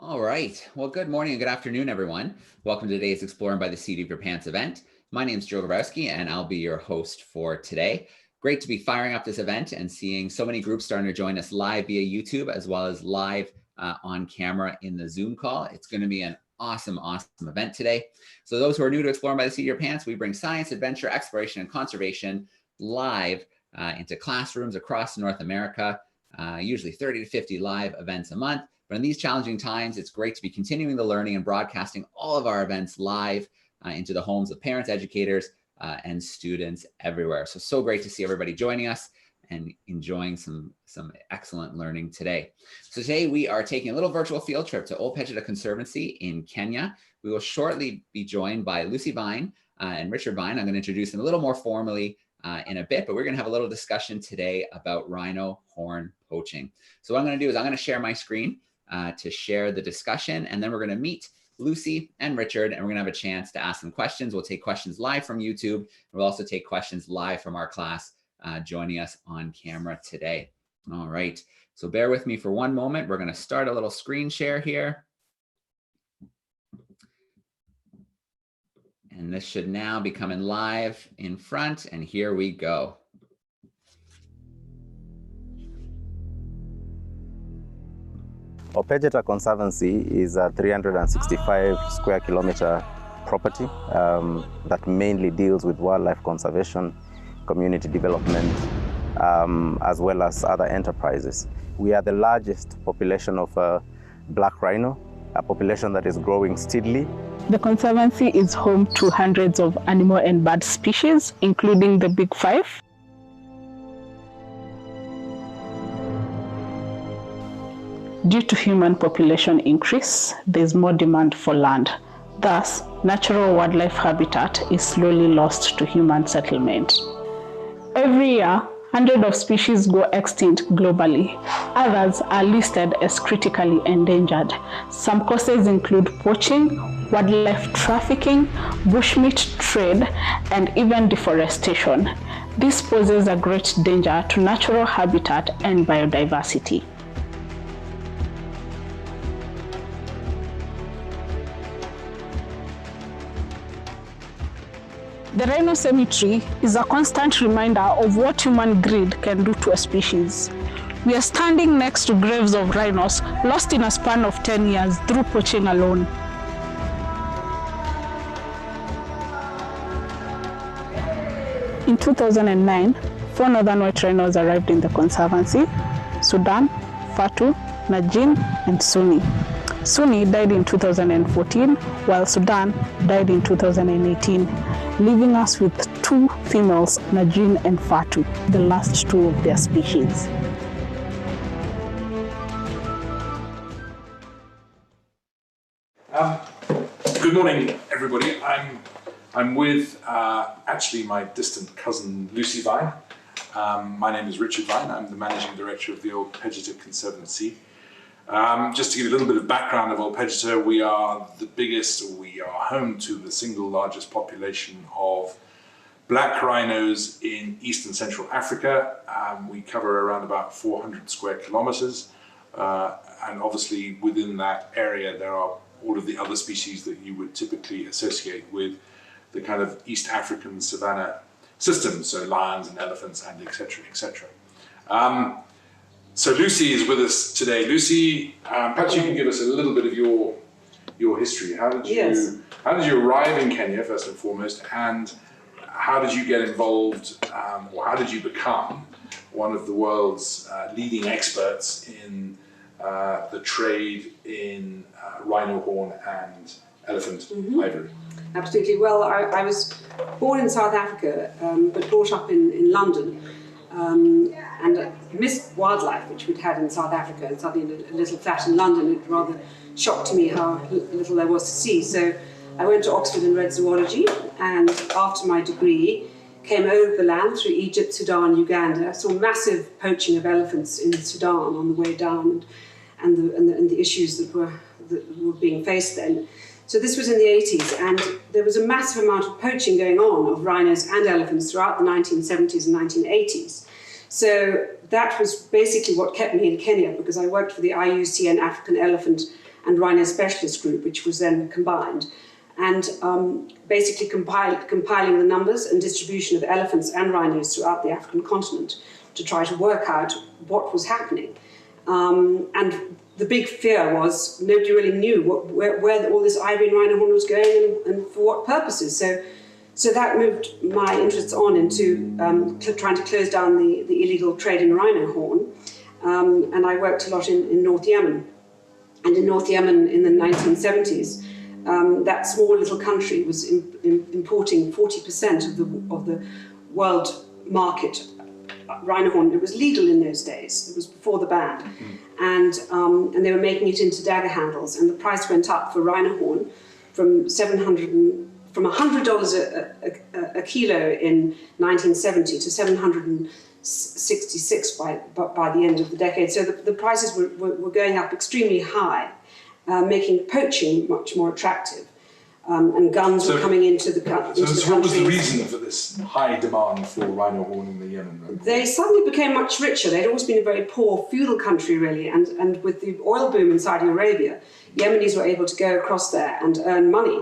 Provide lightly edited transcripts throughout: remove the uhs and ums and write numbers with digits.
All right. Well, good morning and good afternoon, everyone. Welcome to today's Exploring by the Seat of Your Pants event. My name is Joe Grabowski, and I'll be your host for today. Great to be firing up this event and seeing so many groups starting to join us live via YouTube, as well as live on camera in the Zoom call. It's going to be an awesome event today. So those who are new to Exploring by the Seat of Your Pants, we bring science, adventure, exploration, and conservation live into classrooms across North America, usually 30 to 50 live events a month. But in these challenging times, it's great to be continuing the learning and broadcasting all of our events live into the homes of parents, educators, and students everywhere. So great to see everybody joining us and enjoying some excellent learning today. So today we are taking a little virtual field trip to Ol Pejeta Conservancy in Kenya. We will shortly be joined by Lucy Vigne and Richard Vigne. I'm going to introduce them a little more formally in a bit, but we're going to have a little discussion today about rhino horn poaching. So what I'm going to do is I'm going to share my screen to share the discussion, and then we're going to meet Lucy and Richard, and we're going to have a chance to ask them questions. We'll take questions live from YouTube. We'll also take questions live from our class joining us on camera today. All right, so bear with me for one moment. We're going to start a little screen share here. And this should now be coming live in front, and here we go. Ol Pejeta Conservancy is a 365 square kilometer property that mainly deals with wildlife conservation, community development, as well as other enterprises. We are the largest population of black rhino, a population that is growing steadily. The Conservancy is home to hundreds of animal and bird species, including the Big Five. Due to human population increase, there is more demand for land. Thus, natural wildlife habitat is slowly lost to human settlement. Every year, hundreds of species go extinct globally. Others are listed as critically endangered. Some causes include poaching, wildlife trafficking, bushmeat trade, and even deforestation. This poses a great danger to natural habitat and biodiversity. The rhino cemetery is a constant reminder of what human greed can do to a species. We are standing next to graves of rhinos lost in a span of 10 years through poaching alone. In 2009, 4 northern white rhinos arrived in the Conservancy: Sudan, Fatu, Najin, and Suni. Suni died in 2014, while Sudan died in 2018, leaving us with 2 females, Najin and Fatu, the last 2 of their species. Good morning, everybody. I'm with actually my distant cousin Lucy Vigne. My name is Richard Vigne. I'm the Managing Director of the Ol Pejeta Conservancy. Just to give you a little bit of background of Ol Pejeta, we are home to the single largest population of black rhinos in East and Central Africa. We cover around about 400 square kilometers. And obviously within that area, there are all of the other species that you would typically associate with the kind of East African savanna system, so lions and elephants and et cetera, et cetera. So Lucy is with us today. Lucy, perhaps you can give us a little bit of your history. How did you arrive in Kenya, first and foremost, and how did you get involved, or how did you become one of the world's leading experts in the trade in rhino horn and elephant ivory? Absolutely. Well, I was born in South Africa, but brought up in London. And missed wildlife, which we'd had in South Africa, and suddenly a little flat in London. It rather shocked me how little there was to see. So I went to Oxford and read zoology, and after my degree, came overland through Egypt, Sudan, Uganda. Saw massive poaching of elephants in Sudan on the way down, and the issues that were being faced then. So this was in the 80s, and there was a massive amount of poaching going on of rhinos and elephants throughout the 1970s and 1980s. So that was basically what kept me in Kenya, because I worked for the IUCN African Elephant and Rhino Specialist Group, which was then combined, and basically compiling the numbers and distribution of elephants and rhinos throughout the African continent to try to work out what was happening. And the big fear was nobody really knew where all this ivory and rhino horn was going and for what purposes. So that moved my interests on into trying to close down the illegal trade in rhino horn. And I worked a lot in North Yemen. And in North Yemen in the 1970s, that small little country was importing 40% of the world market rhino horn. It was legal in those days. It was before the ban. And they were making it into dagger handles. And the price went up for rhino horn from $100 a kilo in 1970 to $766 by the end of the decade. So the prices were going up extremely high, making poaching much more attractive. And guns were coming into the country. So what was the reason for this high demand for rhino horn in the Yemen? They suddenly became much richer. They'd always been a very poor feudal country, really, and with the oil boom in Saudi Arabia, Yemenis were able to go across there and earn money.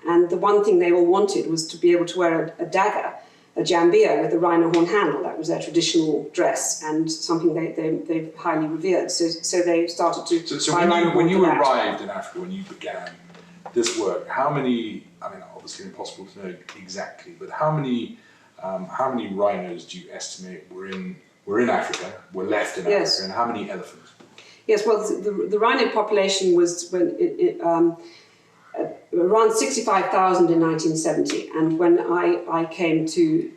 And the one thing they all wanted was to be able to wear a dagger, a jambia with a rhino horn handle. That was their traditional dress and something they highly revered. So they started to So when you arrived in Africa, when you began this work, how many, I mean, obviously impossible to know exactly, but how many rhinos do you estimate were in Africa, were left in Africa, and how many elephants? Yes, well, the rhino population was around 65,000 in 1970, and when I came to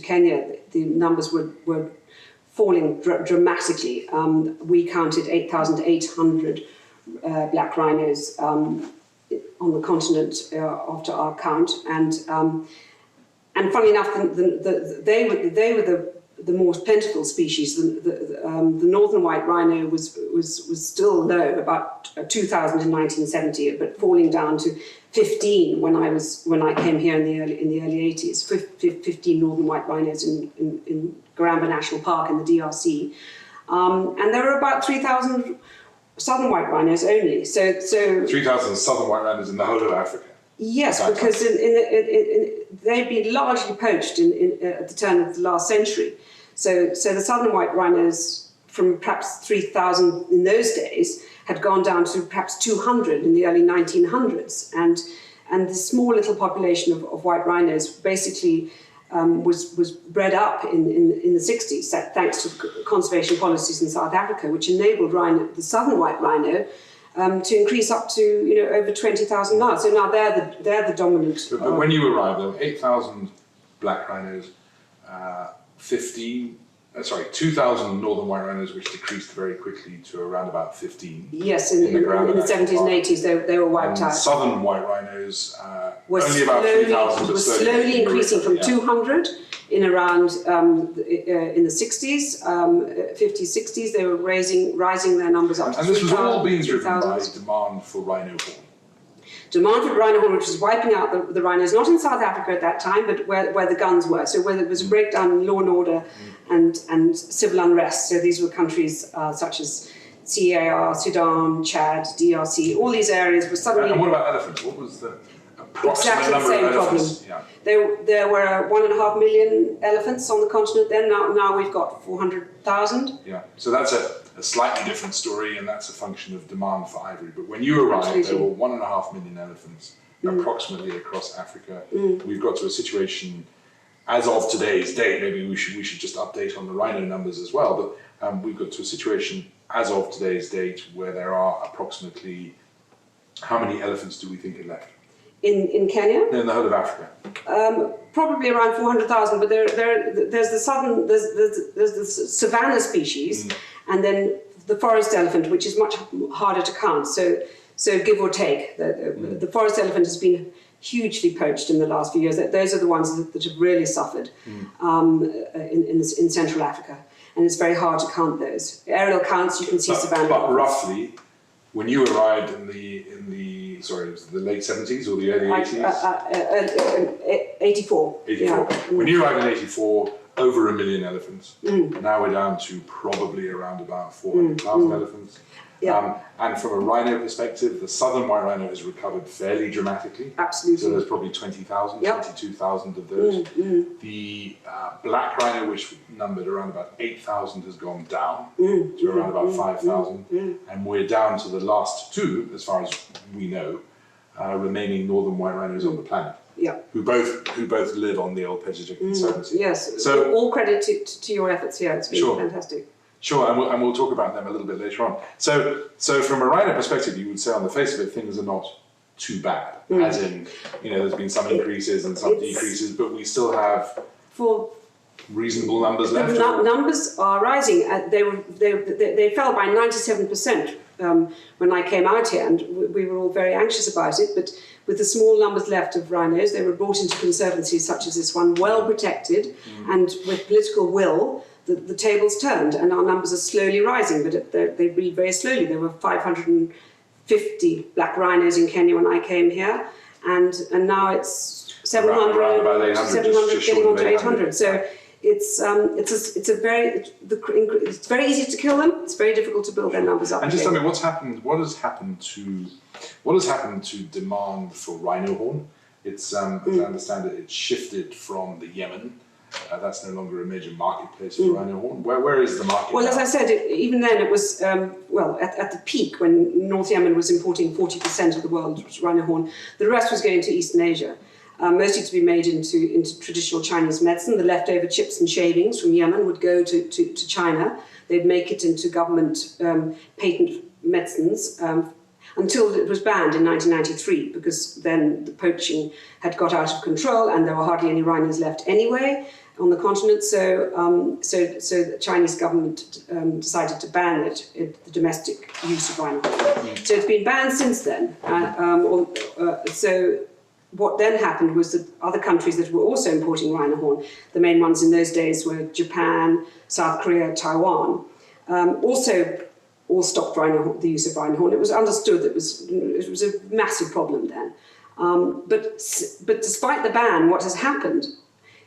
Kenya, the numbers were falling dramatically. We counted 8,800 black rhinos on the continent after our count, and funny enough, they were the more plentiful species. The northern white rhino was still low, about 2,000 in 1970, but falling down to 15 when I came here in the early 80s. 15 northern white rhinos in Garamba National Park in the DRC, and there were about 3,000 southern white rhinos only. So 3,000 southern white rhinos in the whole of Africa. Yes, because they'd been largely poached at the turn of the last century. So the southern white rhinos, from perhaps 3,000 in those days, had gone down to perhaps 200 in the early 1900s. And the small little population of white rhinos basically was bred up in the 60s, thanks to conservation policies in South Africa, which enabled the southern white rhino to increase up to over 20,000 now. So now they're the dominant. But when you arrived, there were 8,000 black rhinos, 2,000 northern white rhinos, which decreased very quickly to around about 15. Yes, in the 70s and 80s they were wiped out. Southern white rhinos only about 3,000, but slowly increasing from 200 in around in the 60s, 50s, 60s. They were rising their numbers up to 3,000. And this was all being driven by demand for rhino horn. Demand for rhino horn, which was wiping out the rhinos, not in South Africa at that time, but where the guns were. So where there was a breakdown in law and order and civil unrest. So these were countries such as CAR, Sudan, Chad, DRC. All these areas were suddenly. And what about elephants? What was the approximate exactly number the same of elephants? problem. Yeah. There were 1.5 million elephants on the continent then. Now we've got 400,000. Yeah. So that's a slightly different story, and that's a function of demand for ivory. But when you arrived, there were 1.5 million elephants approximately across Africa. We've got to a situation, as of today's date, maybe we should just update on the rhino numbers as well, but we've got to a situation as of today's date where there are approximately, how many elephants do we think are left? In Kenya? In the whole of Africa? Probably around 400,000, but there's the southern, there's the savanna species, and then the forest elephant, which is much harder to count. So give or take, the forest elephant has been hugely poached in the last few years. Those are the ones that have really suffered in Central Africa, and it's very hard to count those. Aerial counts, you can see savanna. But roughly, when you arrived in the late 70s or the early 80s? 84. 84. Yeah. When you arrived in 84, over 1 million elephants. Now we're down to probably around about 400,000 elephants. Yeah. And from a rhino perspective, the southern white rhino has recovered fairly dramatically. Absolutely. So there's probably 20,000, Yep. 22,000 of those. The black rhino, which numbered around about 8,000, has gone down to around about 5,000. And we're down to the last two, as far as we know, remaining northern white rhinos on the planet. Yeah. Who both live on the Ol Pejeta Conservancy. Yes. So all credit to your efforts here. It's been fantastic. Sure, and we'll talk about them a little bit later on. So from a rhino perspective, you would say on the face of it, things are not too bad. As in, there's been some increases and some decreases, but we still have reasonable numbers left. Numbers are rising. They fell by 97% when I came out here, and we were all very anxious about it. But with the small numbers left of rhinos, they were brought into conservancies such as this one, well protected, and with political will. The tables turned, and our numbers are slowly rising, but they breed very slowly. There were 550 black rhinos in Kenya when I came here, and now it's 700, around about 800, 700 getting on to 800. So it's very easy to kill them. It's very difficult to build their numbers up. And just tell me what has happened to demand for rhino horn? It's as I understand it, it's shifted from the Yemen. That's no longer a major marketplace for rhino horn. Where is the market? Well, now? as I said, even then it was, at the peak when North Yemen was importing 40% of the world's rhino horn, the rest was going to Eastern Asia, mostly to be made into traditional Chinese medicine. The leftover chips and shavings from Yemen would go to China. They'd make it into government patent medicines until it was banned in 1993, because then the poaching had got out of control and there were hardly any rhinos left anyway on the continent. So the Chinese government decided to ban the domestic use of rhino. So it's been banned since then. So what then happened was that other countries that were also importing rhino horn, the main ones in those days were Japan, South Korea, Taiwan, also all stopped the use of rhino horn. It was understood that it was a massive problem then. But despite the ban, what has happened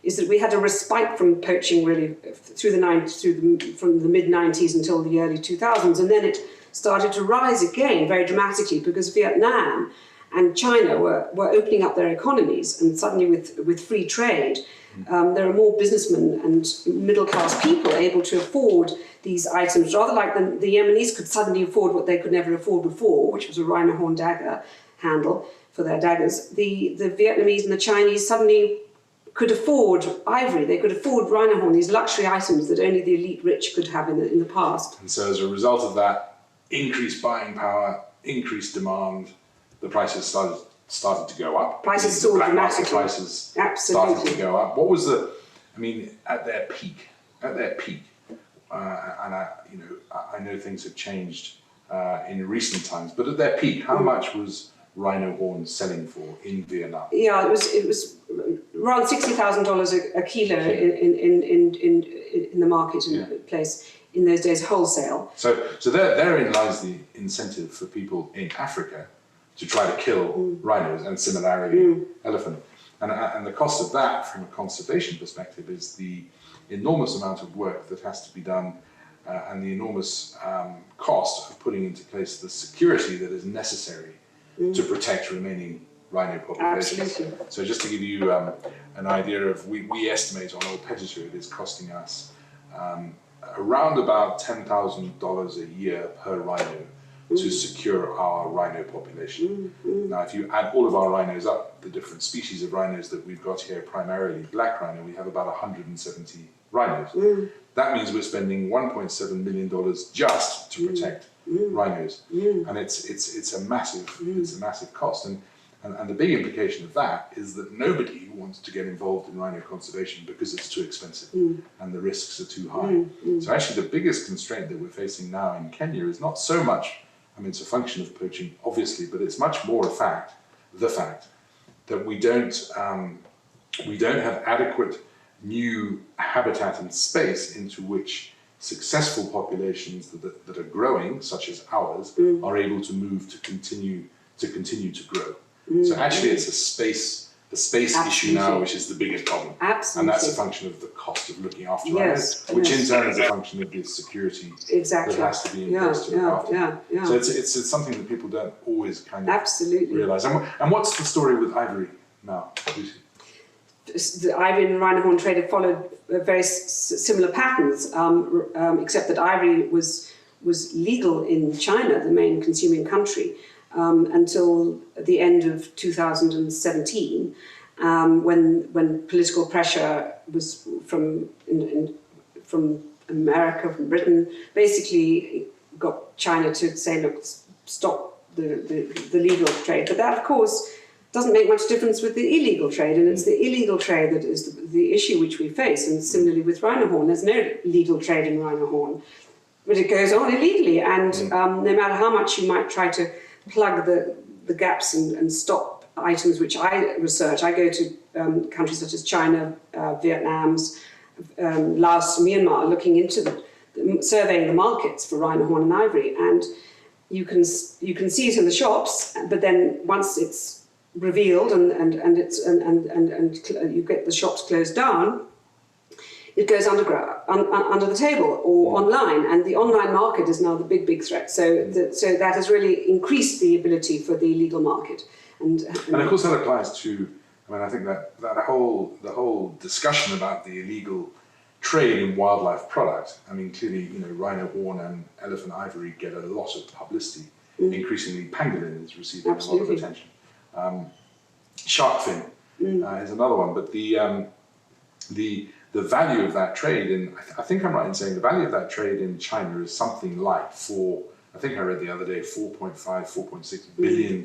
is that we had a respite from poaching really from the mid-90s until the early 2000s, and then it started to rise again very dramatically because Vietnam and China were opening up their economies, and suddenly with free trade, there are more businessmen and middle-class people able to afford these items, rather like the Yemenis could suddenly afford what they could never afford before, which was a rhino horn dagger handle for their daggers. The Vietnamese and the Chinese suddenly could afford ivory. They could afford rhino horn, these luxury items that only the elite rich could have in the past. And so as a result of that, increased buying power, increased demand, the prices started to go up. Prices soared dramatically. Prices Absolutely started to go up. What was at their peak, and I know things have changed in recent times, but at their peak, how much was rhino horn selling for in Vietnam? Yeah, it was around $60,000 a kilo in the market place in those days, wholesale. So therein lies the incentive for people in Africa to try to kill rhinos, and similarly elephant. And the cost of that from a conservation perspective is the enormous amount of work that has to be done and the enormous cost of putting into place the security that is necessary to protect remaining rhino populations. Absolutely. So just to give you an idea of, we estimate on Ol Pejeta it is costing us around about $10,000 a year per rhino to secure our rhino population. Now, if you add all of our rhinos up, the different species of rhinos that we've got here, primarily black rhino, we have about 170 rhinos. That means we're spending $1.7 million just to protect rhinos, and it's a massive cost. And the big implication of that is that nobody wants to get involved in rhino conservation because it's too expensive and the risks are too high. So actually the biggest constraint that we're facing now in Kenya is not so much, it's a function of poaching, obviously, but it's much more the fact that we don't have adequate new habitat and space into which successful populations that are growing, such as ours, are able to move to continue to grow. So actually it's a space the space issue now, which is the biggest problem. Absolutely. And that's a function of the cost of looking after Yes, rhinos, which in turn is a function of the security exactly. that has to be in place to look after. Yeah. So it's something that people don't always kind of Absolutely. realise. And what's the story with ivory now, Lucy? The ivory and rhino horn trade have followed very similar patterns, except that ivory was legal in China, the main consuming country, until the end of 2017, when political pressure was from America, from Britain, basically got China to say, look, stop the legal trade. But that, of course, doesn't make much difference with the illegal trade, and it's the illegal trade that is the issue which we face. And similarly with rhino horn, there's no legal trade in rhino horn, but it goes on illegally. And no matter how much you might try to plug the gaps and stop items which I research, I go to countries such as China, Vietnam, Laos, Myanmar, looking into surveying the markets for rhino horn and ivory, and you can see it in the shops, but then once it's revealed and you get the shops closed down, it goes underground, under the table or online, and the online market is now the big threat. So that has really increased the ability for the illegal market. And of course that applies to, I mean, I think that the whole discussion about the illegal trade in wildlife products, I mean, clearly, you know, rhino horn and elephant ivory get a lot of publicity. Increasingly, pangolin is receiving a lot of attention. Shark fin is another one, but the value of that trade, and I think I'm right in saying the value of that trade in China is something like I think I read the other day, $4.5, $4.6 billion.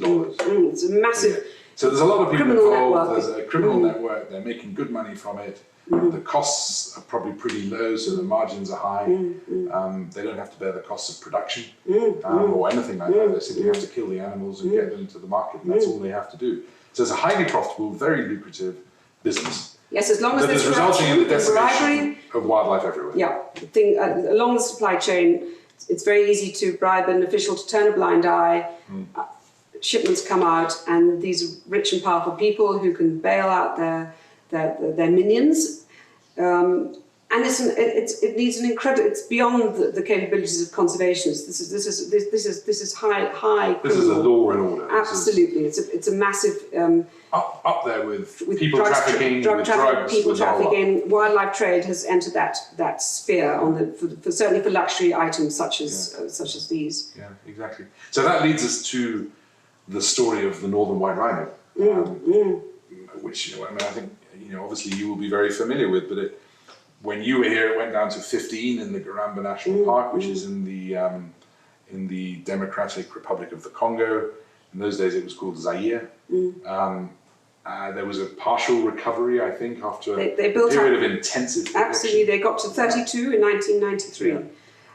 It's a massive. So there's a lot of people involved. There's a criminal network. They're making good money from it. The costs are probably pretty low, so the margins are high. They don't have to bear the costs of production or anything like that. They simply have to kill the animals and get them to the market, and that's all they have to do. So it's a highly profitable, very lucrative business. Yes, as long as there's resulting in the decimation of wildlife everywhere. Yeah, along the supply chain, it's very easy to bribe an official to turn a blind eye. Shipments come out, and these rich and powerful people who can bail out their minions, and it needs an incredible. It's beyond the capabilities of conservationists. This is high. This is a law and order. Absolutely, it's a massive. Up there with people trafficking, drug trafficking, wildlife trade has entered that sphere certainly for luxury items such as these. Yeah, exactly. So that leads us to the story of the northern white rhino, which, you know, I mean, I think, you know, obviously you will be very familiar with, but when you were here, it went down to 15 in the Garamba National Park, which is in the Democratic Republic of the Congo. In those days, it was called Zaire. There was a partial recovery, I think, after a period of intensive production. Absolutely, they got to 32 in 1993. Yeah.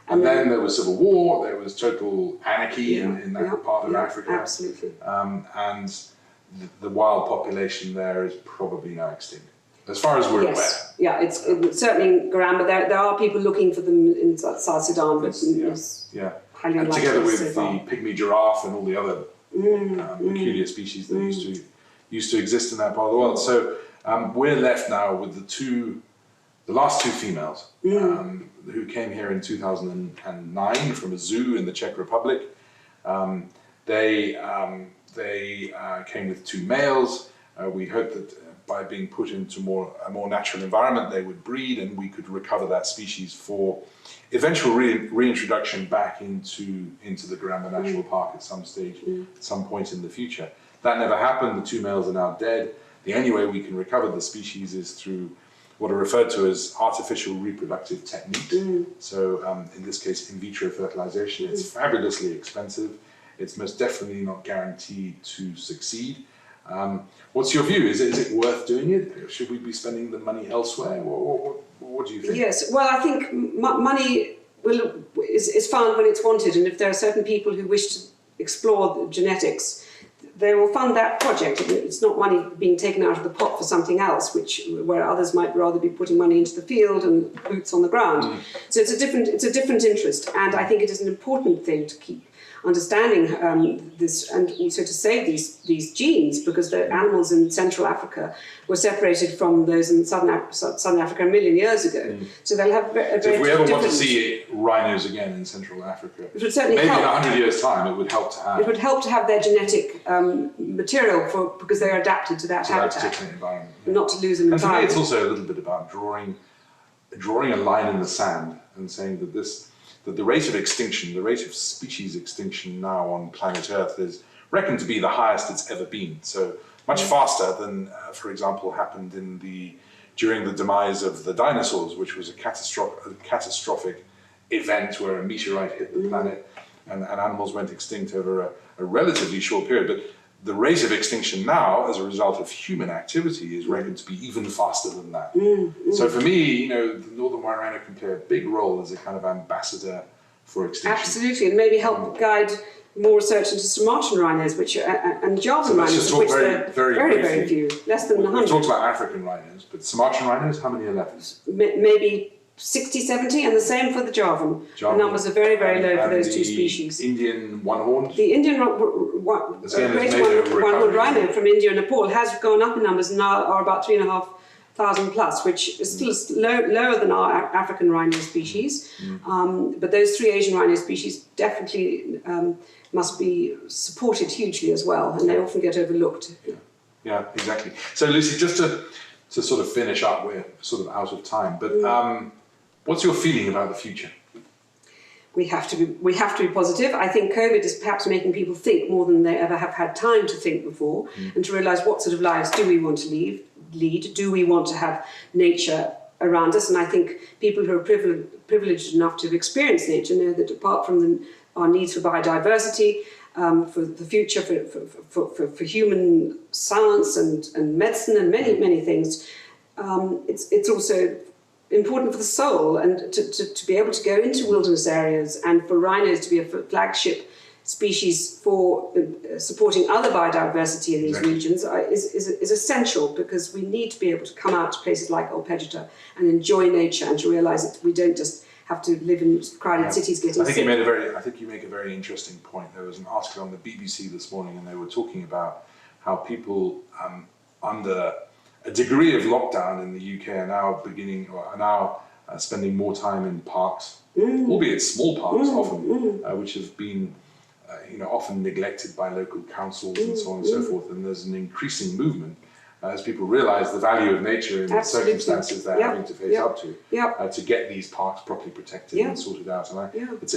And then there was civil war, there was total anarchy in that part of Africa. Absolutely. And the wild population there is probably now extinct, as far as we're aware. Yeah, it's certainly in Garamba. There are people looking for them in South Sudan, but highly and unlikely together with so the far. pigmy giraffe and all the other peculiar species that used to exist in that part of the world. So we're left now with the last two females who came here in 2009 from a zoo in the Czech Republic. They came with two males. We hoped that by being put into a more natural environment, they would breed and we could recover that species for eventual reintroduction back into the Garamba National Park at some stage, at some point in the future. That never happened. The two males are now dead. The only way we can recover the species is through what are referred to as artificial reproductive techniques. So in this case, in vitro fertilization. It's fabulously expensive. It's most definitely not guaranteed to succeed. What's your view? Is it worth doing it? Should we be spending the money elsewhere? What do you think? Yes, well, I think money is found when it's wanted, and if there are certain people who wish to explore the genetics, they will fund that project. It's not money being taken out of the pot for something else, where others might rather be putting money into the field and boots on the ground. So it's a different interest, and I think it is an important thing to keep understanding this, and also to save these genes, because the animals in Central Africa were separated from those in Southern Africa a million years ago. So they'll have a very So if we ever different... want to see rhinos again in Central Africa, it would certainly maybe help. in 100 years' time, it would help to have. It would help to have their genetic material because they're adapted to that habitat, particular environment. Yeah. not to lose them And for me, entirely. it's also a little bit about drawing a line in the sand and saying that the rate of extinction, the rate of species extinction now on planet Earth is reckoned to be the highest it's ever been. So much faster than, for example, happened during the demise of the dinosaurs, which was a catastrophic event where a meteorite hit the planet and animals went extinct over a relatively short period. But the rate of extinction now, as a result of human activity, is reckoned to be even faster than that. So for me, the northern white rhino can play a big role as a kind of ambassador for extinction. Absolutely, and maybe help guide more research into Sumatran rhinos, and Javan rhinos, which there are very few, less than 100. We talked about African rhinos, but Sumatran rhinos, how many are left? Maybe 60, 70, and the same for the Javan. The numbers are very, very low for those two species. Indian one-horned? The Indian one-horned rhino from India and Nepal has gone up in numbers and now are about 3,500 plus, which is still lower than our African rhino species. But those three Asian rhino species definitely must be supported hugely as well, and they often get overlooked. Yeah, exactly. So Lucy, just to sort of finish up, we're sort of out of time, but what's your feeling about the future? We have to be positive. I think COVID is perhaps making people think more than they ever have had time to think before, and to realise what sort of lives do we want to lead? Do we want to have nature around us? And I think people who are privileged enough to have experienced nature know that apart from our needs for biodiversity, for the future, for human science and medicine and many things, it's also important for the soul, and to be able to go into wilderness areas, and for rhinos to be a flagship species for supporting other biodiversity in these regions is essential, because we need to be able to come out to places like Ol Pejeta and enjoy nature, and to realise that we don't just have to live in crowded cities getting sick. I think you make a very interesting point. There was an article on the BBC this morning, and they were talking about how people under a degree of lockdown in the UK are now spending more time in parks, albeit small parks often, which have been often neglected by local councils and so on and so forth. And there's an increasing movement as people realise the value of nature in the circumstances they're having to face up to get these parks properly protected and sorted out. And it's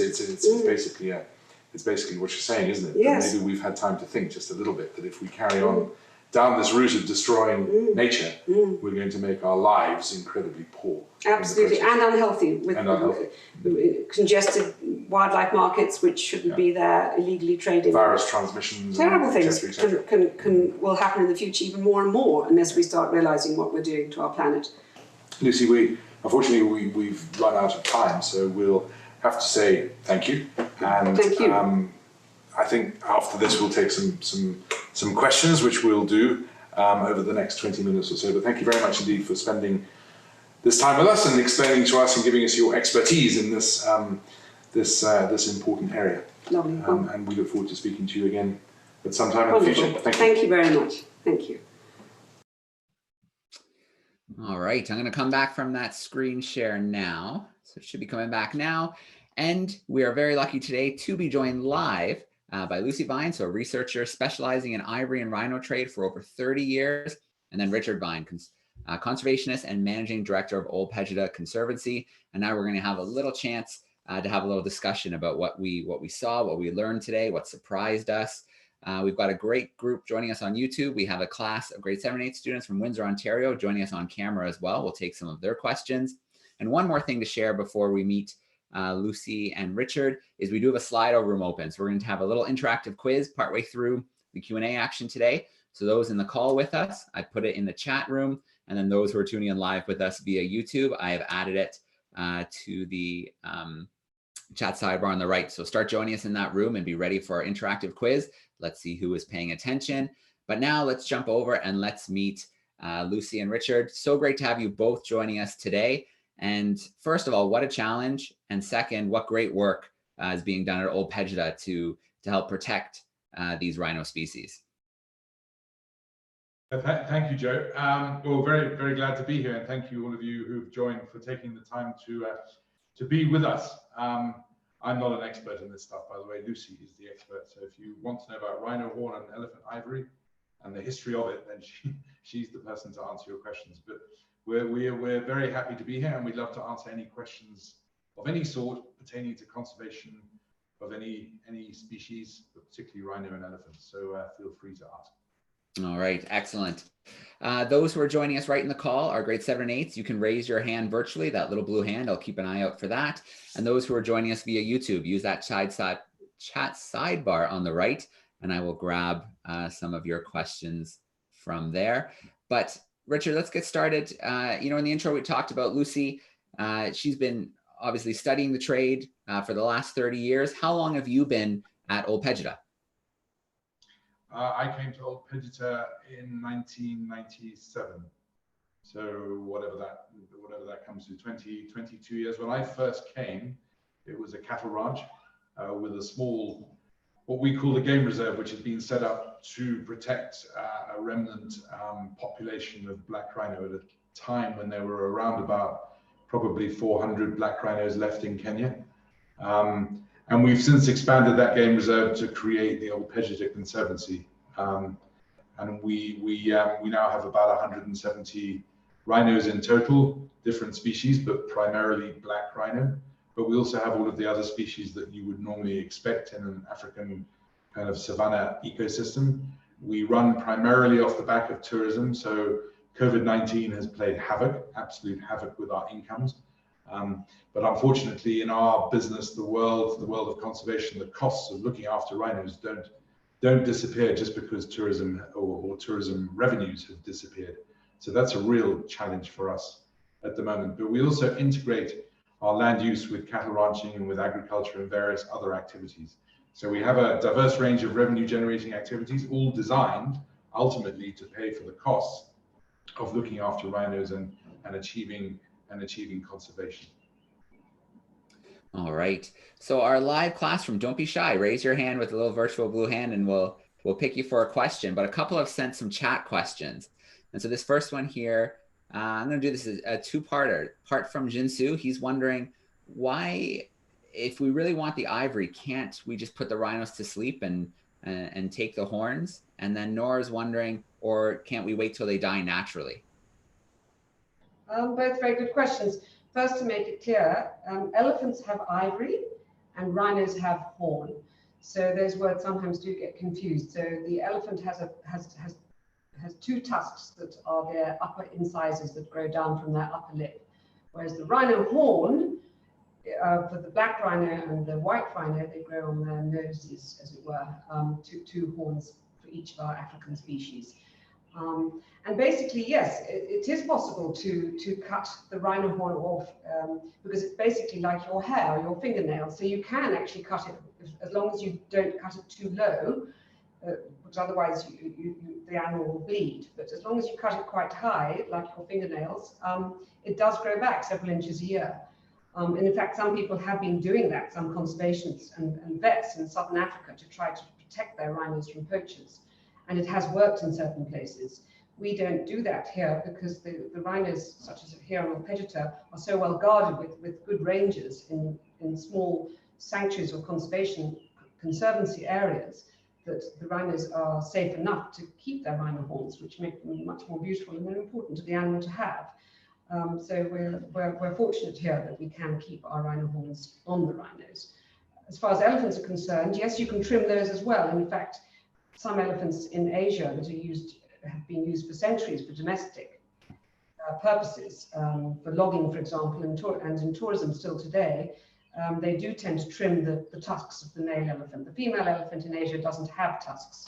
basically what you're saying, isn't it? Yes. That maybe we've had time to think just a little bit that if we carry on down this route of destroying nature, we're going to make our lives incredibly poor. Absolutely, and unhealthy, with congested wildlife markets which shouldn't be there, illegally trading. Virus transmissions. Terrible things will happen in the future even more and more, unless we start realising what we're doing to our planet. Lucy, unfortunately we've run out of time, so we'll have to say thank you. And thank you. I think after this we'll take some questions, which we'll do over the next 20 minutes or so. But thank you very much indeed for spending this time with us and explaining to us and giving us your expertise in this this important area. Lovely. And we look forward to speaking to you again at some time in the future. Thank you very much. Thank you. All right, I'm going to come back from that screen share now. So it should be coming back now. And we are very lucky today to be joined live by Lucy Vigne, so a researcher specializing in ivory and rhino trade for over 30 years, and then Richard Vigne, Conservationist and Managing Director of Ol Pejeta Conservancy. And now we're going to have a little chance to have a little discussion about what we saw, what we learned today, what surprised us. We've got a great group joining us on YouTube. We have a class of grade 7 and 8 students from Windsor, Ontario, joining us on camera as well. We'll take some of their questions. And one more thing to share before we meet Lucy and Richard is we do have a Slido room open. So we're going to have a little interactive quiz partway through the Q&A action today. So those in the call with us, I put it in the chat room. And then those who are tuning in live with us via YouTube, I have added it to chat sidebar on the right. So start joining us in that room and be ready for our interactive quiz. Let's see who is paying attention. But now let's jump over and let's meet Lucy and Richard. So great to have you both joining us today. And first of all, what a challenge. And second, what great work is being done at Ol Pejeta to help protect these rhino species. Thank you, Joe. Well, very, very glad to be here, and thank you all of you who've joined for taking the time to be with us. I'm not an expert in this stuff, by the way. Lucy is the expert. So if you want to know about rhino horn and elephant ivory and the history of it, then she's the person to answer your questions. But we're very happy to be here, and we'd love to answer any questions of any sort pertaining to conservation of any species, but particularly rhino and elephants. So feel free to ask. All right, excellent. Those who are joining us right in the call are grade 7 and 8s. You can raise your hand virtually, that little blue hand. I'll keep an eye out for that. And those who are joining us via YouTube, use that chat sidebar on the right, and I will grab some of your questions from there. But Richard, let's get started. You know, in the intro, we talked about Lucy. She's been obviously studying the trade for the last 30 years. How long have you been at Ol Pejeta? I came to Ol Pejeta in 1997. So whatever that comes to, 22 years. When I first came, it was a cattle ranch with a small, what we call a game reserve, which had been set up to protect a remnant population of black rhino at a time when there were around about probably 400 black rhinos left in Kenya. And we've since expanded that game reserve to create the Ol Pejeta Conservancy. And we now have about 170 rhinos in total, different species, but primarily black rhino. But we also have all of the other species that you would normally expect in an African kind of savanna ecosystem. We run primarily off the back of tourism. So COVID-19 has played havoc, absolute havoc with our incomes. But unfortunately, in our business, the world of conservation, the costs of looking after rhinos don't disappear just because tourism or tourism revenues have disappeared. So that's a real challenge for us at the moment. But we also integrate our land use with cattle ranching and with agriculture and various other activities. So we have a diverse range of revenue generating activities, all designed ultimately to pay for the costs of looking after rhinos and achieving conservation. All right. So our live classroom, don't be shy. Raise your hand with a little virtual blue hand and we'll pick you for a question. But a couple have sent some chat questions. And so this first one here, I'm going to do this as a two-parter. Part from Jinsu. He's wondering why, if we really want the ivory, can't we just put the rhinos to sleep and take the horns? And then Nora's wondering, or can't we wait till they die naturally? Both very good questions. First, to make it clear, elephants have ivory and rhinos have horn. So those words sometimes do get confused. So the elephant has two tusks that are their upper incisors that grow down from their upper lip. Whereas the rhino horn, for the black rhino and the white rhino, they grow on their noses, as it were, two horns for each of our African species. And basically, yes, it is possible to cut the rhino horn off because it's basically like your hair or your fingernails. So you can actually cut it as long as you don't cut it too low, because otherwise the animal will bleed. But as long as you cut it quite high, like your fingernails, it does grow back several inches a year. And in fact, some people have been doing that, some conservationists and vets in southern Africa, to try to protect their rhinos from poachers. And it has worked in certain places. We don't do that here because the rhinos, such as here on Ol Pejeta, are so well guarded with good rangers in small sanctuaries or conservancy areas that the rhinos are safe enough to keep their rhino horns, which make them much more beautiful and they're important to the animal to have. So we're fortunate here that we can keep our rhino horns on the rhinos. As far as elephants are concerned, yes, you can trim those as well. And in fact, some elephants in Asia that have been used for centuries for domestic purposes, for logging, for example, and in tourism still today, they do tend to trim the tusks of the male elephant. The female elephant in Asia doesn't have tusks.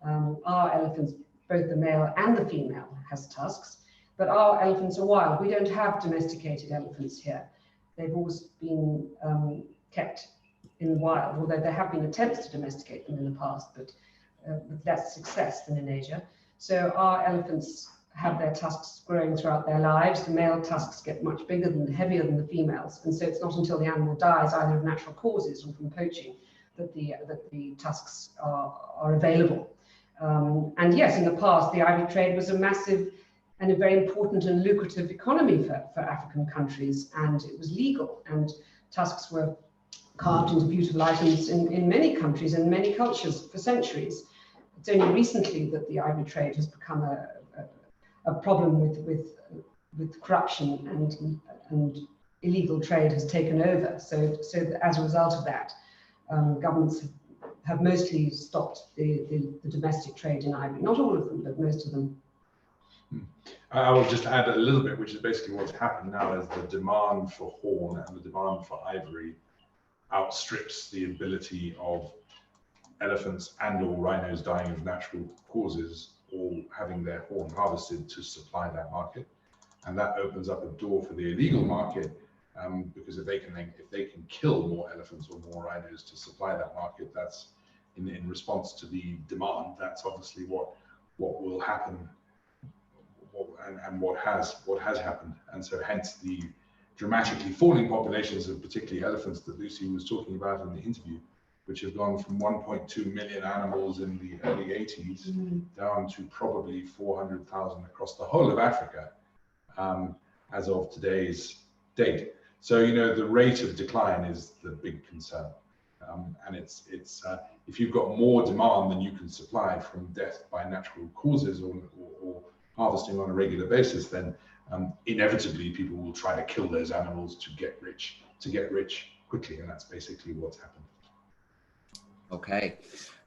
Our elephants, both the male and the female, has tusks, but our elephants are wild. We don't have domesticated elephants here. They've always been kept in the wild, although there have been attempts to domesticate them in the past, but with less success than in Asia. So our elephants have their tusks growing throughout their lives. The male tusks get much bigger and heavier than the females, and so it's not until the animal dies, either of natural causes or from poaching, that the tusks are available. And yes, in the past, the ivory trade was a massive and a very important and lucrative economy for African countries, and it was legal, and tusks were carved into beautiful items in many countries and many cultures for centuries. It's only recently that the ivory trade has become a problem with corruption, and illegal trade has taken over. So as a result of that, governments have mostly stopped the domestic trade in ivory. Not all of them, but most of them. I will just add a little bit, which is basically what's happened now is the demand for horn and the demand for ivory outstrips the ability of elephants and or rhinos dying of natural causes or having their horn harvested to supply that market. And that opens up a door for the illegal market, because if they can kill more elephants or more rhinos to supply that market, that's in response to the demand. That's obviously what will happen, and what has happened. And so hence the dramatically falling populations of particularly elephants that Lucy was talking about in the interview, which have gone from 1.2 million animals in the early 80s down to probably 400,000 across the whole of Africa as of today's date. So, you know, the rate of decline is the big concern. And it's if you've got more demand than you can supply from death by natural causes or harvesting on a regular basis, then inevitably people will try to kill those animals to get rich quickly, and that's basically what's happened. Okay,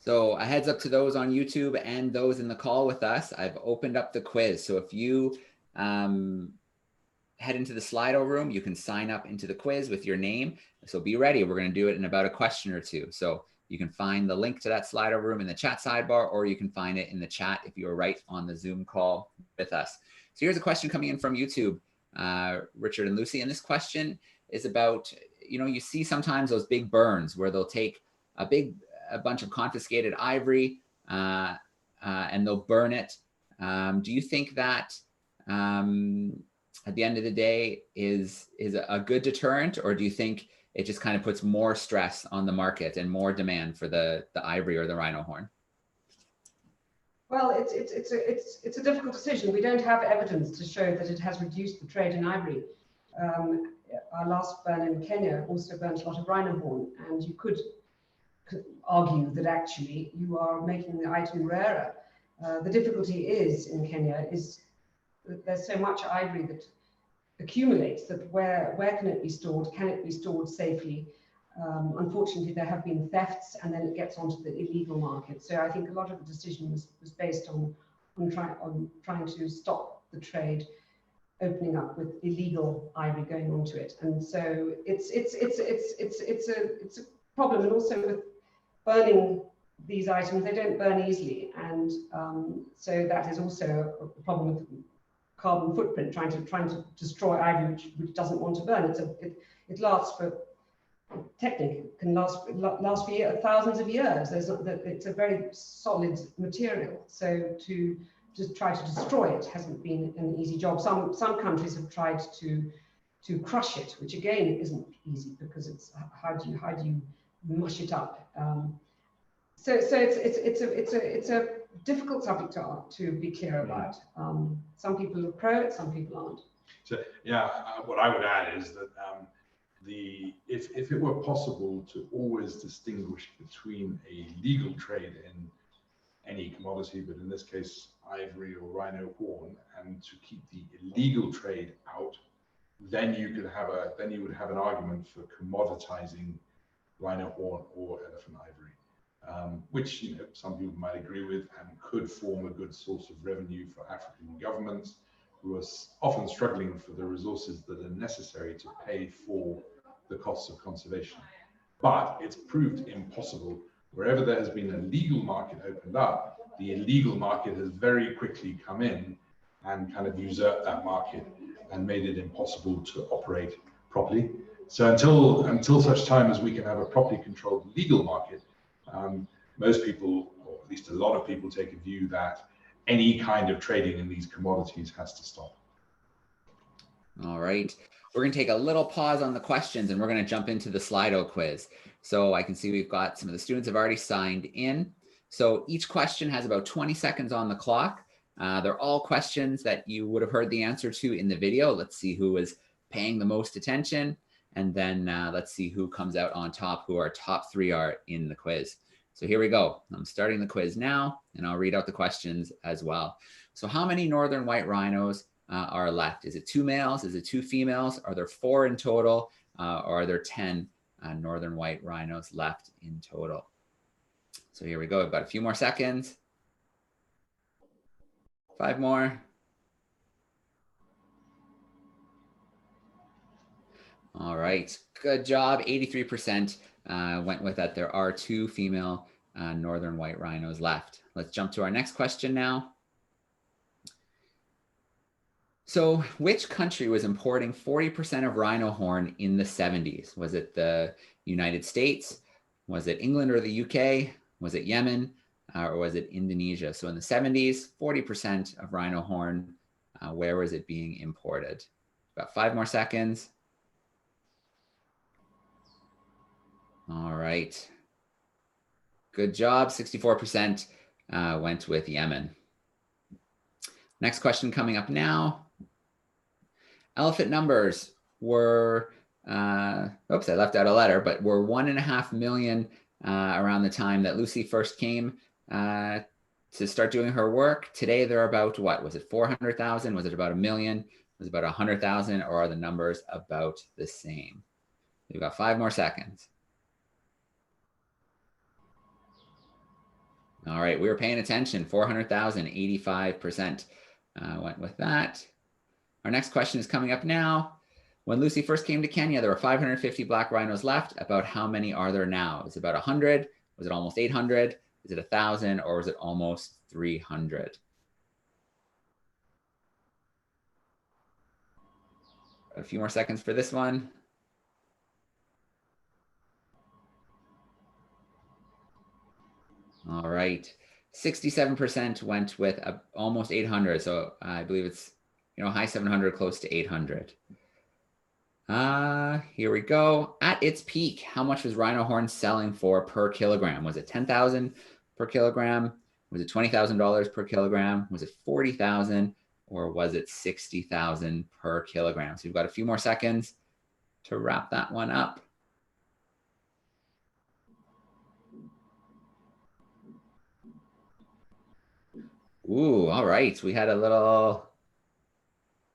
so a heads up to those on YouTube and those in the call with us. I've opened up the quiz, so if you head into the Slido room, you can sign up into the quiz with your name. So be ready. We're going to do it in about a question or two. So you can find the link to that Slido room in the chat sidebar, or you can find it in the chat if you're right on the Zoom call with us. So here's a question coming in from YouTube, Richard and Lucy. And this question is about, you know, you see sometimes those big burns where they'll take a bunch of confiscated ivory and they'll burn it. Do you think that at the end of the day is a good deterrent, or do you think it just kind of puts more stress on the market and more demand for the ivory or the rhino horn? Well, it's a difficult decision. We don't have evidence to show that it has reduced the trade in ivory. Our last burn in Kenya also burnt a lot of rhino horn, and you could argue that actually you are making the item rarer. The difficulty is in Kenya is that there's so much ivory that accumulates that where can it be stored? Can it be stored safely? Unfortunately, there have been thefts, and then it gets onto the illegal market. So I think a lot of the decision was based on trying to stop the trade opening up with illegal ivory going onto it. And so it's a problem. And also with burning these items, they don't burn easily, and so that is also a problem with carbon footprint, trying to destroy ivory which doesn't want to burn. It lasts for, technically can last for thousands of years. It's a very solid material, so to just try to destroy it hasn't been an easy job. Some countries have tried to crush it, which again isn't easy, because it's how do you mush it up. So it's a difficult subject to be clear about. Some people are pro it, some people aren't. So yeah, what I would add is that if it were possible to always distinguish between a legal trade in any commodity, but in this case ivory or rhino horn, and to keep the illegal trade out, then you would have an argument for commoditizing rhino horn or elephant ivory. Which, you know, some people might agree with and could form a good source of revenue for African governments, who are often struggling for the resources that are necessary to pay for the costs of conservation. But it's proved impossible. Wherever there has been a legal market opened up, the illegal market has very quickly come in and kind of usurped that market and made it impossible to operate properly. So until such time as we can have a properly controlled legal market, most people, or at least a lot of people, take a view that any kind of trading in these commodities has to stop. All right. We're going to take a little pause on the questions and we're going to jump into the Slido quiz. So I can see we've got some of the students have already signed in. So each question has about 20 seconds on the clock. They're all questions that you would have heard the answer to in the video. Let's see who is paying the most attention. And then let's see who comes out on top, who our top 3 are in the quiz. So here we go. I'm starting the quiz now, and I'll read out the questions as well. So how many northern white rhinos are left? Is it 2 males? Is it 2 females? Are there 4 in total? Or are there 10 northern white rhinos left in total? So here we go. I've got a few more seconds. 5 more. All right, good job. 83% went with that. There are 2 female northern white rhinos left. Let's jump to our next question now. So which country was importing 40% of rhino horn in the 70s? Was it the United States? Was it England or the UK? Was it Yemen? Or was it Indonesia? So in the 70s, 40% of rhino horn, where was it being imported? About 5 more seconds. All right. Good job. 64% went with Yemen. Next question coming up now. Elephant numbers were, oops, I left out a letter, but were 1.5 million around the time that Lucy first came to start doing her work. Today they're about what? Was it 400,000? Was it about 1 million? Was it about 100,000? Or are the numbers about the same? We've got 5 more seconds. All right, we were paying attention. 400,000, 85% went with that. Our next question is coming up now. When Lucy first came to Kenya, there were 550 black rhinos left. About how many are there now? Is it about 100? Was it almost 800? Is it 1,000? Or was it almost 300? A few more seconds for this one. All right, 67% went with almost 800. So I believe it's, high 700, close to 800. Here we go. At its peak, how much was rhino horn selling for per kilogram? Was it 10,000 per kilogram? Was it $20,000 per kilogram? Was it 40,000? Or was it 60,000 per kilogram? So you've got a few more seconds to wrap that one up. Ooh, all right. We had a little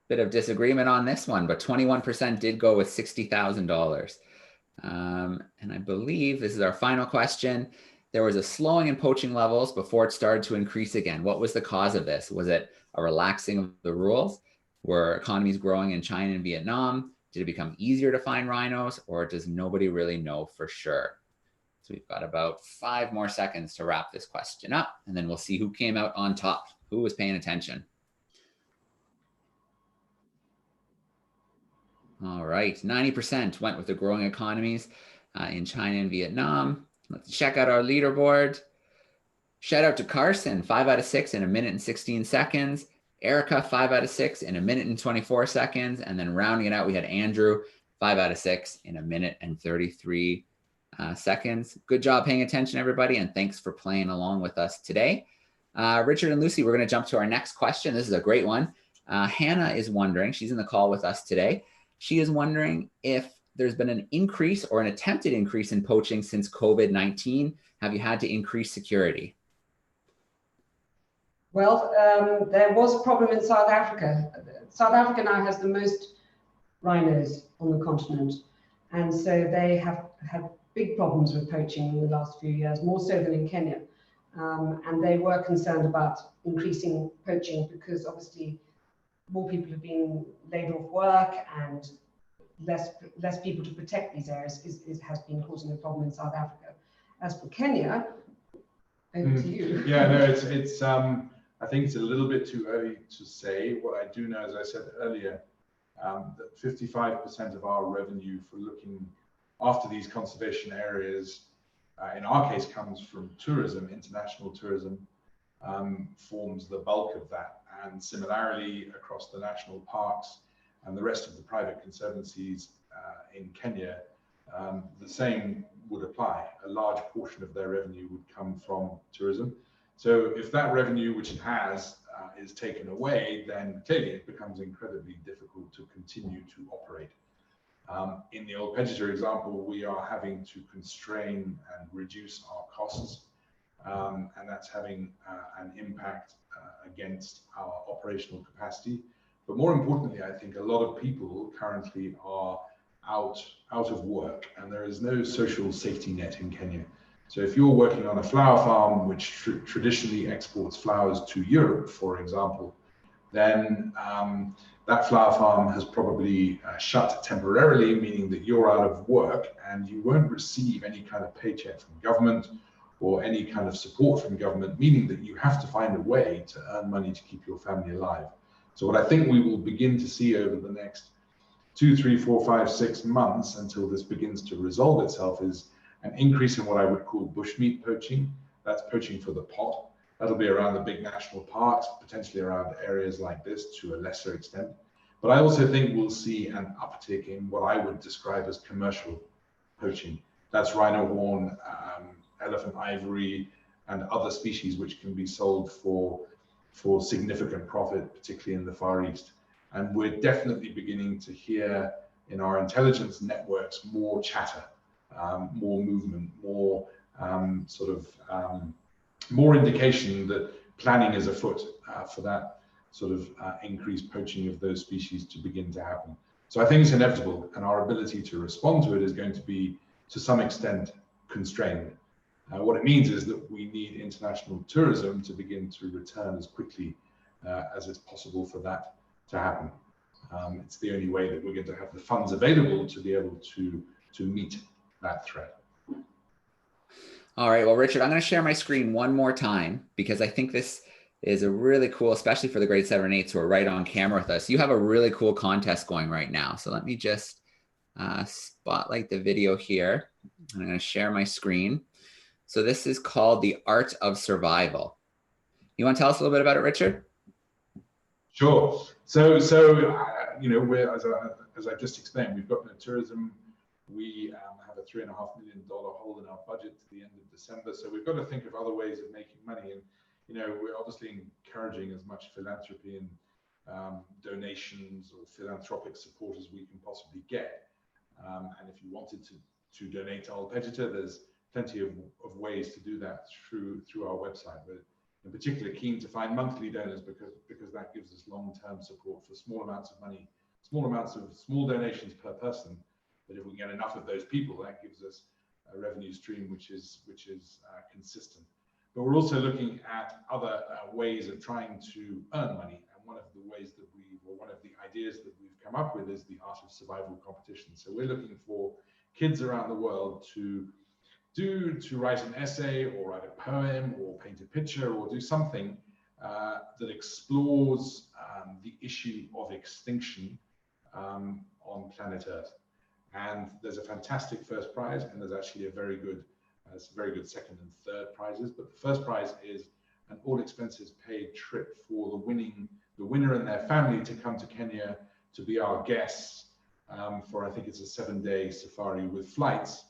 bit of disagreement on this one, but 21% did go with $60,000. And I believe this is our final question. There was a slowing in poaching levels before it started to increase again. What was the cause of this? Was it a relaxing of the rules? Were economies growing in China and Vietnam? Did it become easier to find rhinos, or does nobody really know for sure? So we've got about 5 more seconds to wrap this question up, and then we'll see who came out on top, who was paying attention. All right, 90% went with the growing economies in China and Vietnam. Let's check out our leaderboard. Shout out to Carson, 5 out of 6 in 1 minute and 16 seconds. Erica, 5 out of 6 in 1 minute and 24 seconds. And then rounding it out, we had Andrew, 5 out of 6 in 1 minute and 33 seconds. Good job paying attention, everybody, and thanks for playing along with us today. Richard and Lucy, we're going to jump to our next question. This is a great one. Hannah is wondering, she's in the call with us today. She is wondering if there's been an increase or an attempted increase in poaching since COVID-19. Have you had to increase security? Well, there was a problem in South Africa. South Africa now has the most rhinos on the continent. And so they have had big problems with poaching in the last few years, more so than in Kenya. And they were concerned about increasing poaching because obviously more people have been laid off work and less people to protect these areas has been causing a problem in South Africa. As for Kenya, over to you. Yeah, no, it's I think it's a little bit too early to say. What I do know, as I said earlier, that 55% of our revenue for looking after these conservation areas, in our case, comes from tourism, international tourism, forms the bulk of that. And similarly, across the national parks and the rest of the private conservancies in Kenya, the same would apply. A large portion of their revenue would come from tourism. So if that revenue, which it has, is taken away, then clearly it becomes incredibly difficult to continue to operate. In the Ol Pejeta example, we are having to constrain and reduce our costs, and that's having an impact against our operational capacity. But more importantly, I think a lot of people currently are out of work, and there is no social safety net in Kenya. So if you're working on a flower farm, which traditionally exports flowers to Europe, for example, then that flower farm has probably shut temporarily, meaning that you're out of work and you won't receive any kind of paycheck from government or any kind of support from government, meaning that you have to find a way to earn money to keep your family alive. So what I think we will begin to see over the next 2, 3, 4, 5, 6 months until this begins to resolve itself is an increase in what I would call bushmeat poaching. That's poaching for the pot. That'll be around the big national parks, potentially around areas like this to a lesser extent. But I also think we'll see an uptick in what I would describe as commercial poaching. That's rhino horn, elephant ivory, and other species which can be sold for significant profit, particularly in the Far East. And we're definitely beginning to hear in our intelligence networks more chatter, more movement, more more indication that planning is afoot for that sort of increased poaching of those species to begin to happen. So I think it's inevitable, and our ability to respond to it is going to be, to some extent, constrained. What it means is that we need international tourism to begin to return as quickly as it's possible for that to happen. It's the only way that we're going to have the funds available to be able to meet that threat. All right, well, Richard, I'm going to share my screen one more time because I think this is a really cool, especially for the grade 7 and 8s who are right on camera with us. You have a really cool contest going right now. So let me just spotlight the video here. I'm going to share my screen. So this is called The Art of Survival. You want to tell us a little bit about it, Richard? Sure. So you know, we're, as I just explained, we've got no tourism. We have a $3.5 million hole in our budget to the end of December. So we've got to think of other ways of making money. And, you know, we're obviously encouraging as much philanthropy and donations or philanthropic support as we can possibly get. And if you wanted to donate to Ol Pejeta, there's plenty of ways to do that through our website. But in particular, keen to find monthly donors because that gives us long-term support for small amounts of money, small donations per person. But if we get enough of those people, that gives us a revenue stream which is consistent. But we're also looking at other ways of trying to earn money. And one of the ideas that we've come up with is the Art of Survival competition. So we're looking for kids around the world to write an essay or write a poem or paint a picture or do something that explores the issue of extinction on planet Earth. And there's a fantastic first prize, and there's actually a very good second and third prizes. But the first prize is an all-expenses-paid trip for the winner and their family to come to Kenya to be our guests for, I think it's a 7-day safari with flights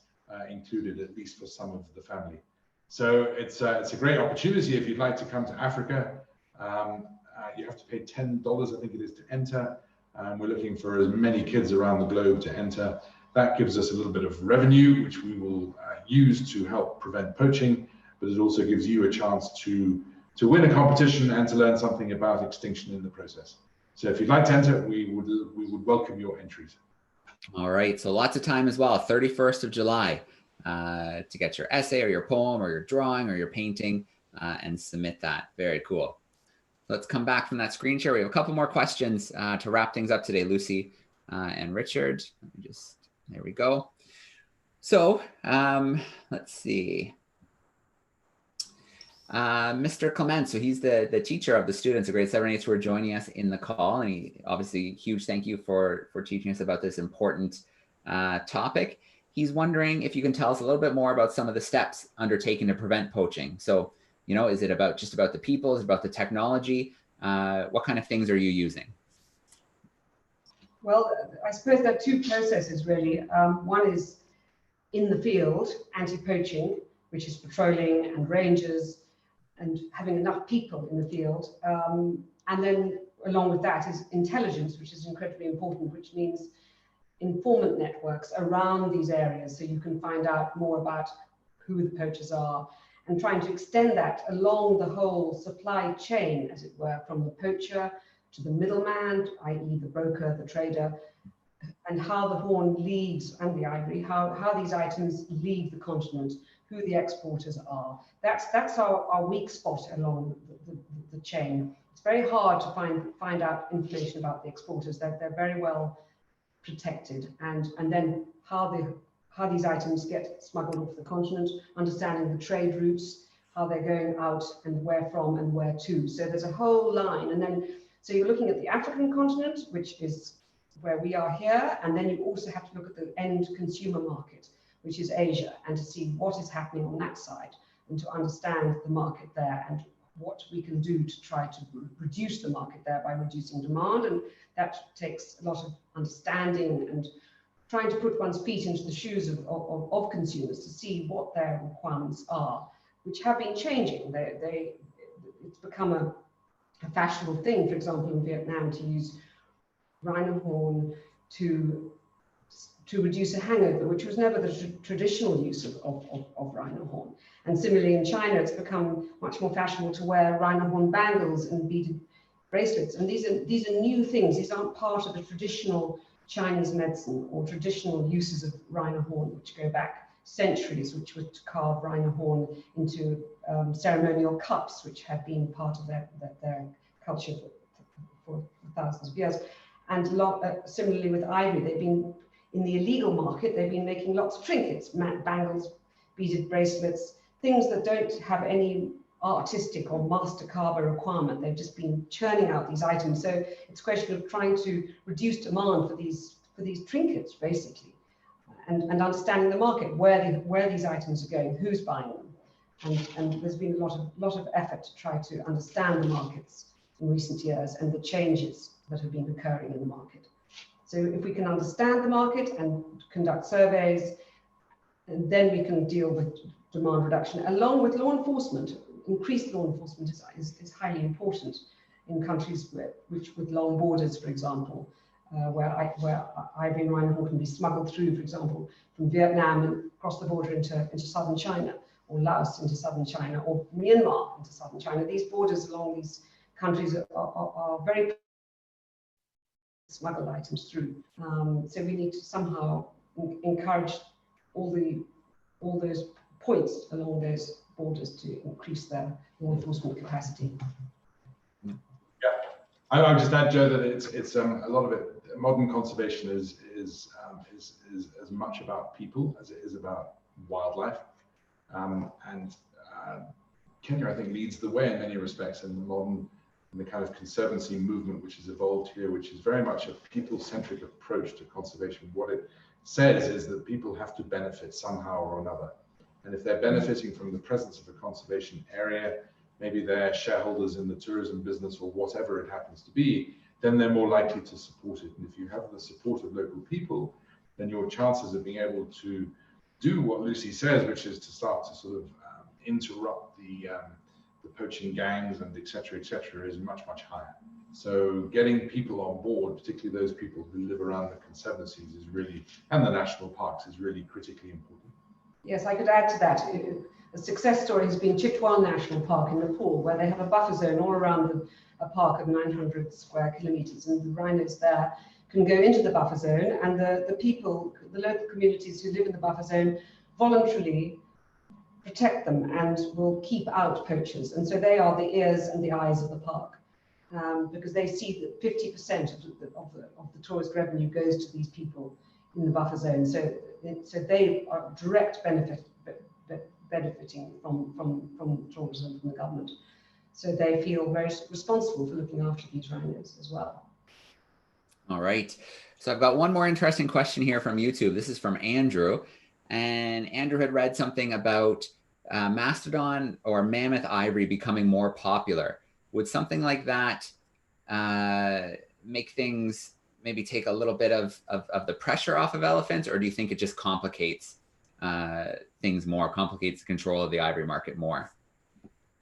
included, at least for some of the family. So it's a great opportunity if you'd like to come to Africa. You have to pay $10, I think it is, to enter. We're looking for as many kids around the globe to enter. That gives us a little bit of revenue, which we will use to help prevent poaching, but it also gives you a chance to win a competition and to learn something about extinction in the process. So if you'd like to enter, we would welcome your entries. All right, so lots of time as well, 31st of July to get your essay or your poem or your drawing or your painting and submit that. Very cool. Let's come back from that screen share. We have a couple more questions to wrap things up today, Lucy and Richard. Let me just, there we go. So let's see. Mr. Clement, so he's the teacher of the students of grade 7 and 8 who are joining us in the call. And he obviously, huge thank you for teaching us about this important topic. He's wondering if you can tell us a little bit more about some of the steps undertaken to prevent poaching. So, you know, is it just about the people? Is it about the technology? What kind of things are you using? Well, I suppose there are two processes really. One is in the field, anti-poaching, which is patrolling and rangers and having enough people in the field. And then along with that is intelligence, which is incredibly important, which means informant networks around these areas, so you can find out more about who the poachers are, and trying to extend that along the whole supply chain, as it were, from the poacher to the middleman, i.e. the broker, the trader, and how the horn leaves, and the ivory, how these items leave the continent, who the exporters are. That's our weak spot along the chain. It's very hard to find out information about the exporters. They're very well protected, and then how these items get smuggled off the continent, understanding the trade routes, how they're going out and where from and where to. So there's a whole line, and then so you're looking at the African continent, which is where we are here, and then you also have to look at the end consumer market, which is Asia, and to see what is happening on that side, and to understand the market there and what we can do to try to reduce the market there by reducing demand. And that takes a lot of understanding and trying to put one's feet into the shoes of consumers to see what their requirements are, which have been changing. It's become a fashionable thing, for example, in Vietnam, to use rhino horn to reduce a hangover, which was never the traditional use of rhino horn. And similarly in China, it's become much more fashionable to wear rhino horn bangles and beaded bracelets. And these are new things. These aren't part of the traditional Chinese medicine or traditional uses of rhino horn, which go back centuries, which were to carve rhino horn into ceremonial cups, which had been part of their culture for thousands of years. And similarly with ivory, they've been in the illegal market, they've been making lots of trinkets, bangles, beaded bracelets, things that don't have any artistic or master carver requirement. They've just been churning out these items. So it's a question of trying to reduce demand for these trinkets, basically, and understanding the market, where these items are going, who's buying them. And there's been a lot of effort to try to understand the markets in recent years and the changes that have been occurring in the market. So if we can understand the market and conduct surveys, and then we can deal with demand reduction, along with law enforcement. Increased law enforcement is highly important in countries with long borders, for example, where ivory and rhino horn can be smuggled through, for example, from Vietnam and across the border into southern China, or Laos into southern China, or Myanmar into southern China. These borders along these countries are very smuggled items through. So we need to somehow encourage all those points along those borders to increase their law enforcement capacity. Yeah, I would just add, Joe, that it's a lot of it. Modern conservation is as much about people as it is about wildlife, and Kenya, I think, leads the way in many respects in the kind of conservancy movement which has evolved here, which is very much a people-centric approach to conservation. What it says is that people have to benefit somehow or another. And if they're benefiting from the presence of a conservation area, maybe they're shareholders in the tourism business or whatever it happens to be, then they're more likely to support it. And if you have the support of local people, then your chances of being able to do what Lucy says, which is to start to sort of interrupt the poaching gangs and et cetera, is much, much higher. So getting people on board, particularly those people who live around the conservancies and the national parks, is really critically important. Yes, I could add to that. A success story has been Chitwan National Park in Nepal, where they have a buffer zone all around a park of 900 square kilometers, and the rhinos there can go into the buffer zone, and the people, the local communities who live in the buffer zone, voluntarily protect them and will keep out poachers. And so they are the ears and the eyes of the park, because they see that 50% of the tourist revenue goes to these people in the buffer zone. So they are direct benefiting from tourism from the government. So they feel very responsible for looking after these rhinos as well. All right. So I've got one more interesting question here from YouTube. This is from Andrew. And Andrew had read something about mastodon or mammoth ivory becoming more popular. Would something like that make things maybe take a little bit of the pressure off of elephants, or do you think it just complicates things more, complicates the control of the ivory market more?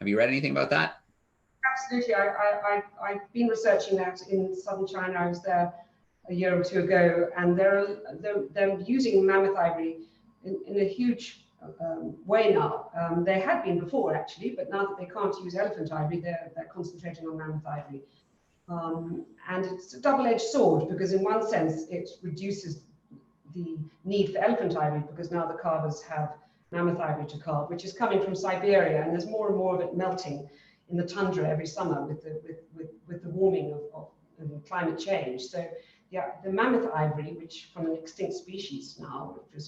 Have you read anything about that? Absolutely. I've been researching that in southern China. I was there a year or two ago, and they're using mammoth ivory in a huge way now. They had been before, actually, but now that they can't use elephant ivory, they're concentrating on mammoth ivory. And it's a double-edged sword, because in one sense it reduces the need for elephant ivory, because now the carvers have mammoth ivory to carve, which is coming from Siberia, and there's more and more of it melting in the tundra every summer with the warming of climate change. So yeah, the mammoth ivory, which from an extinct species now, which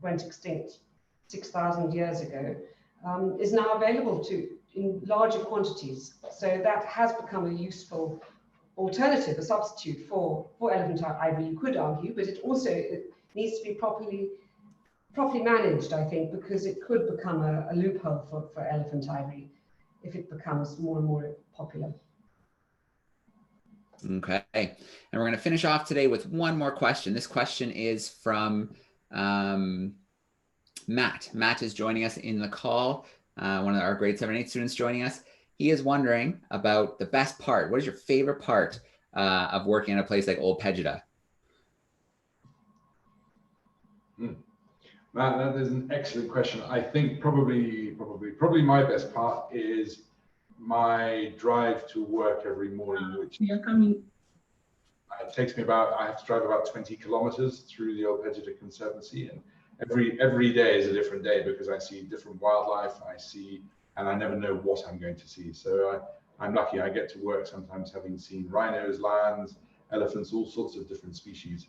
went extinct 6,000 years ago, is now available in larger quantities. So that has become a useful alternative, a substitute for elephant ivory, you could argue, but it needs to be properly managed, I think, because it could become a loophole for elephant ivory if it becomes more and more popular. Okay, and we're going to finish off today with one more question. This question is from Matt. Matt is joining us in the call, one of our grade 7 and 8 students joining us. He is wondering about the best part. What is your favorite part of working at a place like Ol Pejeta? Matt, that is an excellent question. I think probably my best part is my drive to work every morning, which it takes me I have to drive about 20 kilometers through the Ol Pejeta Conservancy, and every day is a different day, because I see different wildlife, and I never know what I'm going to see. So I'm lucky. I get to work sometimes having seen rhinos, lions, elephants, all sorts of different species.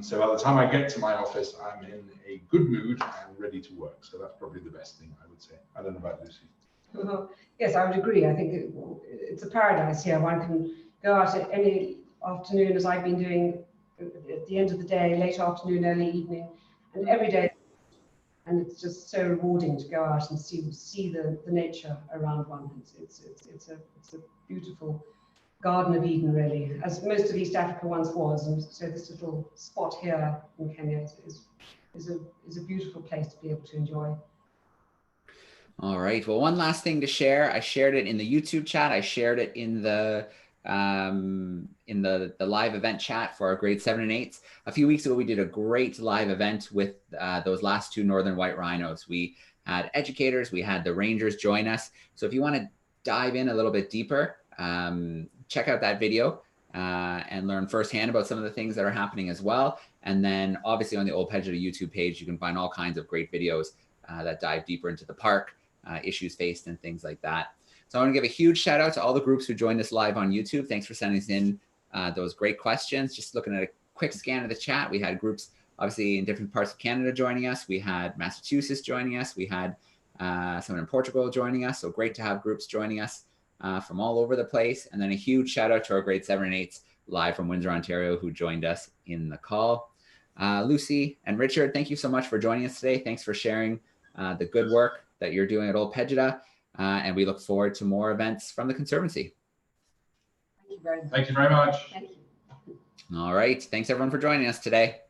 So by the time I get to my office, I'm in a good mood and ready to work. So that's probably the best thing, I would say. I don't know about Lucy. Yes, I would agree. I think it's a paradise here. One can go out at any afternoon, as I've been doing at the end of the day, late afternoon, early evening, and every day. And it's just so rewarding to go out and see the nature around one. It's a beautiful Garden of Eden, really, as most of East Africa once was. And so this little spot here in Kenya is a beautiful place to be able to enjoy. All right. Well, one last thing to share. I shared it in the YouTube chat. I shared it in the live event chat for our grade 7 and 8s. A few weeks ago, we did a great live event with those last 2 northern white rhinos. We had educators, we had the rangers join us. So if you want to dive in a little bit deeper, check out that video and learn firsthand about some of the things that are happening as well. And then obviously on the Ol Pejeta YouTube page, you can find all kinds of great videos that dive deeper into the park, issues faced and things like that. So I want to give a huge shout out to all the groups who joined us live on YouTube. Thanks for sending us in those great questions. Just looking at a quick scan of the chat, we had groups obviously in different parts of Canada joining us. We had Massachusetts joining us. We had someone in Portugal joining us. So great to have groups joining us from all over the place. And then a huge shout out to our grade 7 and 8s live from Windsor, Ontario, who joined us in the call. Lucy and Richard, thank you so much for joining us today. Thanks for sharing the good work that you're doing at Ol Pejeta. And we look forward to more events from the Conservancy. Thank you very much. Thank you very much. Thank you. All right. Thanks everyone for joining us today.